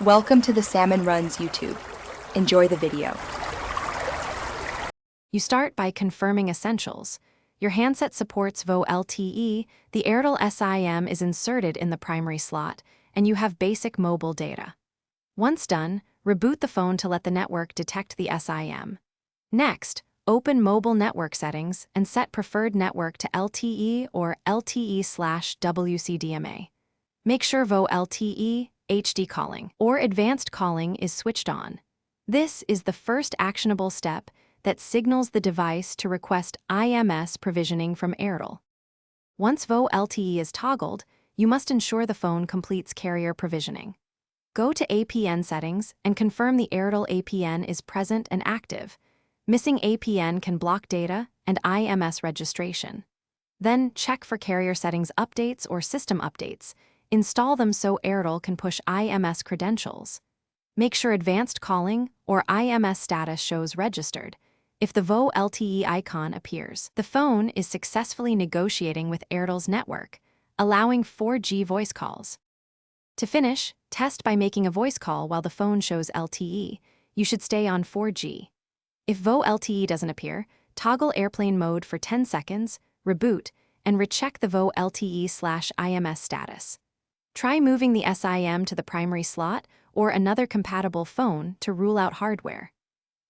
Welcome to the Salmon Runs YouTube. Enjoy the video. You start by confirming essentials. Your handset supports VoLTE, the Airtel SIM is inserted in the primary slot, and you have basic mobile data. Once done, reboot the phone to let the network detect the SIM. Next, open Mobile Network Settings and set preferred network to LTE or LTE/WCDMA. Make sure VoLTE, HD calling, or advanced calling is switched on. This is the first actionable step that signals the device to request IMS provisioning from Airtel. Once VoLTE is toggled, you must ensure the phone completes carrier provisioning. Go to APN settings and confirm the Airtel APN is present and active. Missing APN can block data and IMS registration. Then check for carrier settings updates or system updates. Install them so Airtel can push IMS credentials. Make sure advanced calling or IMS status shows registered. If the VoLTE icon appears, the phone is successfully negotiating with Airtel's network, allowing 4G voice calls. To finish, test by making a voice call while the phone shows LTE. You should stay on 4G. If VoLTE doesn't appear, toggle airplane mode for 10 seconds, reboot, and recheck the VoLTE/IMS status. Try moving the SIM to the primary slot or another compatible phone to rule out hardware.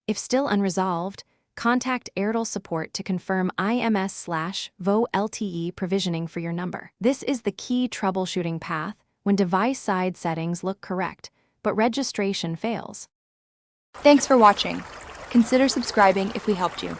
If still unresolved, contact Airtel support to confirm IMS/VoLTE provisioning for your number. This is the key troubleshooting path when device side settings look correct, but registration fails. Thanks for watching. Consider subscribing if we helped you.